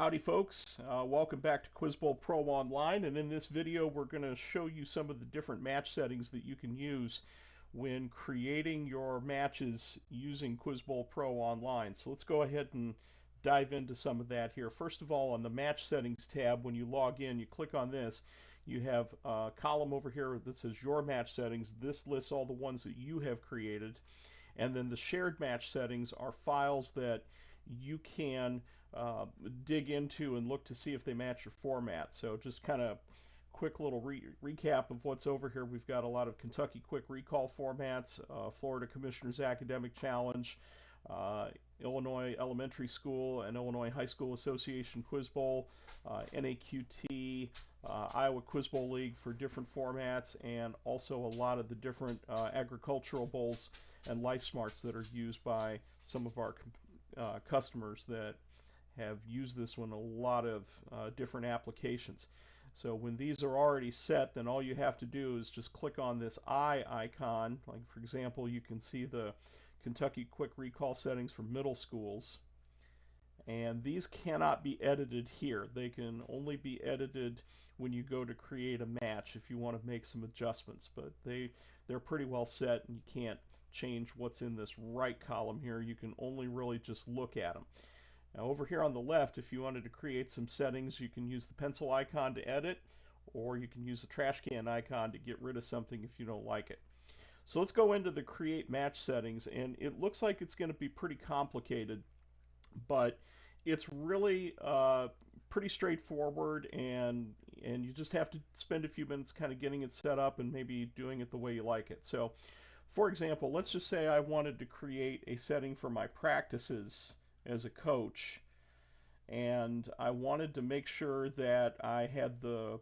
Howdy folks, welcome back to QuizBowl PRO Online, and in this video we're going to show you some of the different match settings that you can use when creating your matches using QuizBowl PRO Online. So let's go ahead and dive into some of that here. First of all, on the match settings tab, when you log in, you click on this, you have a column over here that says your match settings. This lists all the ones that you have created, and then the shared match settings are files that you can dig into and look to see if they match your format. So just kind of quick little recap of what's over here. We've got a lot of Kentucky Quick Recall formats, Florida Commissioner's Academic Challenge, Illinois Elementary School and Illinois High School Association Quiz Bowl, NAQT, Iowa Quiz Bowl League for different formats, and also a lot of the different agricultural bowls and Life Smarts that are used by some of our customers that have used this one in a lot of different applications. So when these are already set, then all you have to do is just click on this eye icon. Like for example, you can see the Kentucky Quick Recall settings for middle schools, and these cannot be edited here. They can only be edited when you go to create a match if you want to make some adjustments, but they're pretty well set and you can't change what's in this right column here. You can only really just look at them. Now over here on the left, if you wanted to create some settings, you can use the pencil icon to edit, or you can use the trash can icon to get rid of something if you don't like it. So let's go into the create match settings, and it looks like it's going to be pretty complicated, but it's really pretty straightforward, and you just have to spend a few minutes kind of getting it set up and maybe doing it the way you like it. So for example, let's just say I wanted to create a setting for my practices as a coach, and I wanted to make sure that I had the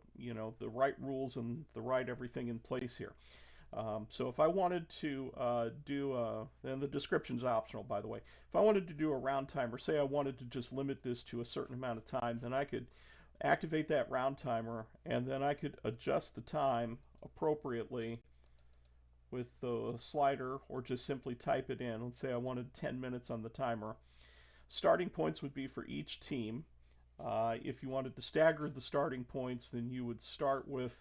right rules and the right everything in place here. So if I wanted to and the description's optional, by the way. If I wanted to do a round timer, say I wanted to just limit this to a certain amount of time, then I could activate that round timer, and then I could adjust the time appropriately with the slider, or just simply type it in. Let's say I wanted 10 minutes on the timer. Starting points would be for each team. If you wanted to stagger the starting points, then you would start with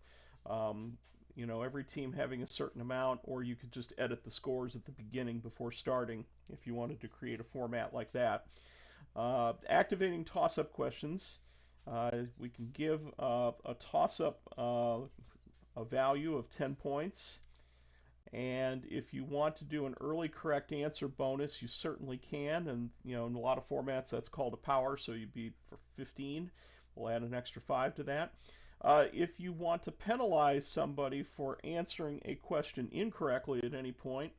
every team having a certain amount, or you could just edit the scores at the beginning before starting if you wanted to create a format like that. Activating toss-up questions. We can give a toss-up a value of 10 points. And if you want to do an early correct answer bonus, you certainly can. And in a lot of formats that's called a power, so you'd be for 15. We'll add an extra 5 to that. If you want to penalize somebody for answering a question incorrectly at any point,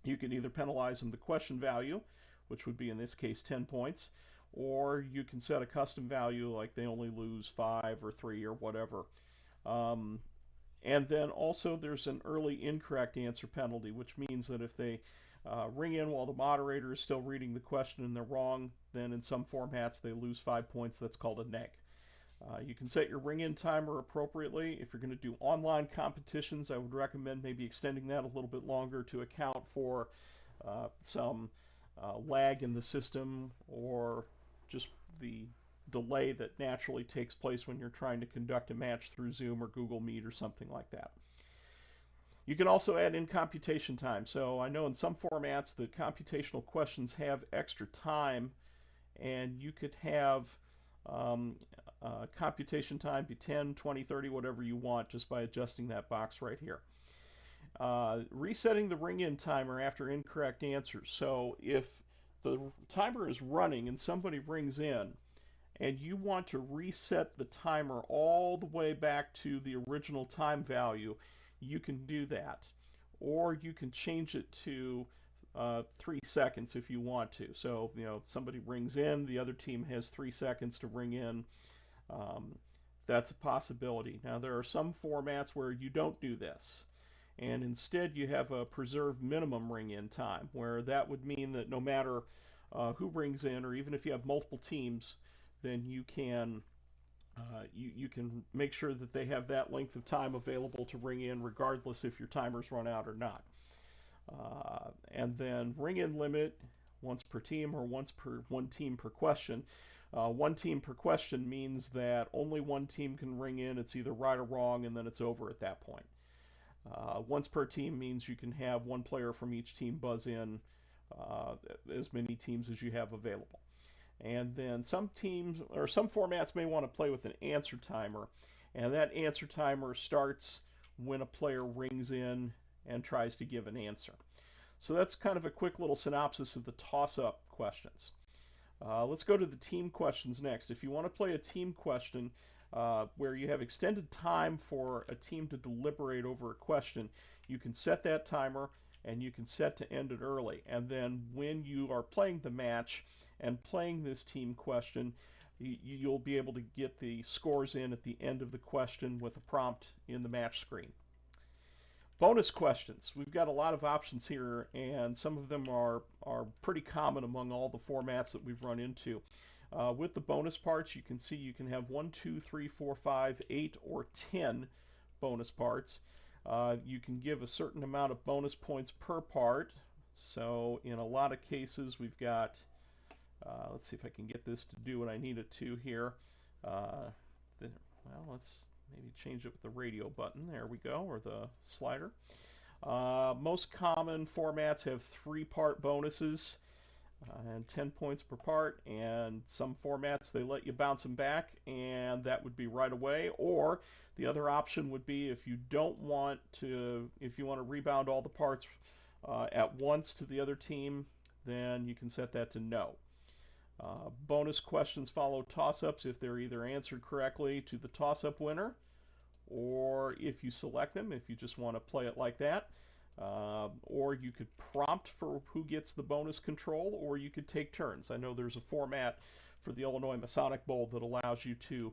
you can either penalize them the question value, which would be in this case 10 points, or you can set a custom value like they only lose 5 or 3 or whatever. And then also there's an early incorrect answer penalty, which means that if they ring in while the moderator is still reading the question and they're wrong, then in some formats they lose 5 points. That's called a neg. You can set your ring-in timer appropriately. If you're going to do online competitions, I would recommend maybe extending that a little bit longer to account for some lag in the system, or just the delay that naturally takes place when you're trying to conduct a match through Zoom or Google Meet or something like that. You can also add in computation time. So I know in some formats the computational questions have extra time, and you could have computation time be 10, 20, 30, whatever you want, just by adjusting that box right here. Resetting the ring-in timer after incorrect answers. So if the timer is running and somebody rings in, and you want to reset the timer all the way back to the original time value, you can do that. Or you can change it to 3 seconds if you want to. So, somebody rings in, the other team has 3 seconds to ring in. That's a possibility. Now, there are some formats where you don't do this, and instead you have a preserved minimum ring-in time, where that would mean that no matter who rings in, or even if you have multiple teams, then you can you can make sure that they have that length of time available to ring in, regardless if your timer's run out or not. And then ring-in limit, once per team or once per one team per question. One team per question means that only one team can ring in. It's either right or wrong, and then it's over at that point. Once per team means you can have one player from each team buzz in, as many teams as you have available. And then some teams or some formats may want to play with an answer timer, and that answer timer starts when a player rings in and tries to give an answer. So that's kind of a quick little synopsis of the toss-up questions. Let's go to the team questions next. If you want to play a team question where you have extended time for a team to deliberate over a question, you can set that timer and you can set to end it early. And then when you are playing the match and playing this team question, you'll be able to get the scores in at the end of the question with a prompt in the match screen. Bonus questions. We've got a lot of options here, and some of them are pretty common among all the formats that we've run into. With the bonus parts, you can see you can have 1, 2, 3, 4, 5, 8, or 10 bonus parts. You can give a certain amount of bonus points per part. So in a lot of cases, we've got, let's see if I can get this to do what I need it to here. Well, let's maybe change it with the radio button. There we go, or the slider. Most common formats have 3-part bonuses and 10 points per part, and some formats they let you bounce them back, and that would be right away. Or the other option would be if you don't want to, if you want to rebound all the parts at once to the other team, then you can set that to no. Bonus questions follow toss-ups if they're either answered correctly to the toss-up winner, or if you select them, if you just want to play it like that. Or you could prompt for who gets the bonus control, or you could take turns. I know there's a format for the Illinois Masonic Bowl that allows you to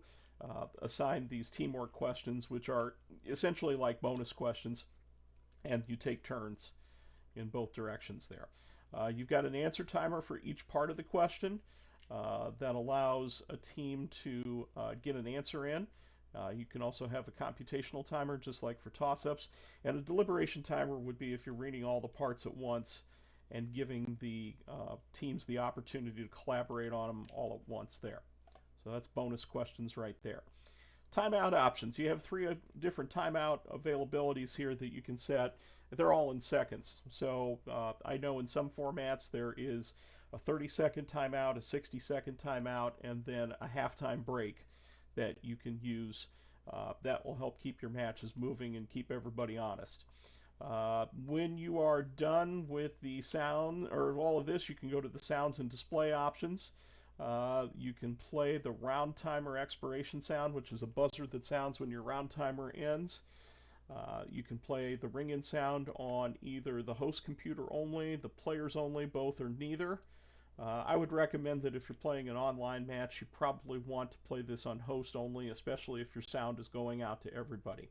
assign these teamwork questions, which are essentially like bonus questions, and you take turns in both directions there. You've got an answer timer for each part of the question that allows a team to get an answer in. You can also have a computational timer, just like for toss-ups. And a deliberation timer would be if you're reading all the parts at once and giving the teams the opportunity to collaborate on them all at once there. So that's bonus questions right there. Timeout options. You have 3 different timeout availabilities here that you can set. They're all in seconds. So I know in some formats there is a 30-second timeout, a 60-second timeout, and then a halftime break that you can use. That will help keep your matches moving and keep everybody honest. When you are done with the sound or all of this, you can go to the sounds and display options. You can play the round timer expiration sound, which is a buzzer that sounds when your round timer ends. You can play the ring-in sound on either the host computer only, the players only, both, or neither. I would recommend that if you're playing an online match, you probably want to play this on host only, especially if your sound is going out to everybody.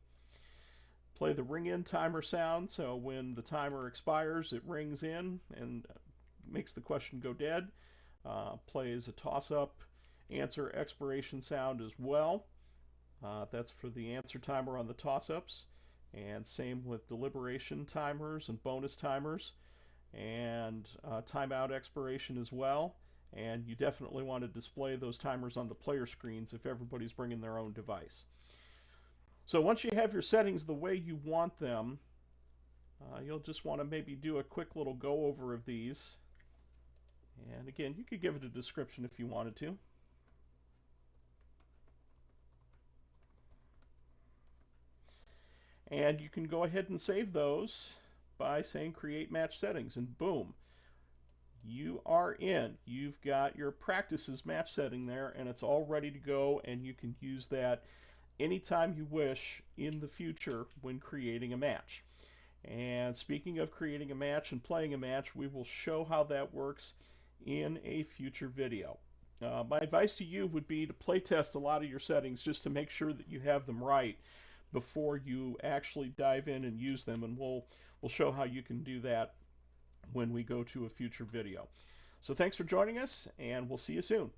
Play the ring-in timer sound, so when the timer expires, it rings in and makes the question go dead. Plays a toss-up answer expiration sound as well. That's for the answer timer on the toss-ups. And same with deliberation timers and bonus timers, and timeout expiration as well. And you definitely want to display those timers on the player screens if everybody's bringing their own device. So once you have your settings the way you want them, you'll just want to maybe do a quick little go over of these. And again, you could give it a description if you wanted to. And you can go ahead and save those by saying create match settings, and boom, you are in. You've got your practices match setting there, and it's all ready to go, and you can use that anytime you wish in the future when creating a match. And speaking of creating a match and playing a match, we will show how that works in a future video. My advice to you would be to play test a lot of your settings just to make sure that you have them right before you actually dive in and use them, and we'll show how you can do that when we go to a future video. So thanks for joining us, and we'll see you soon.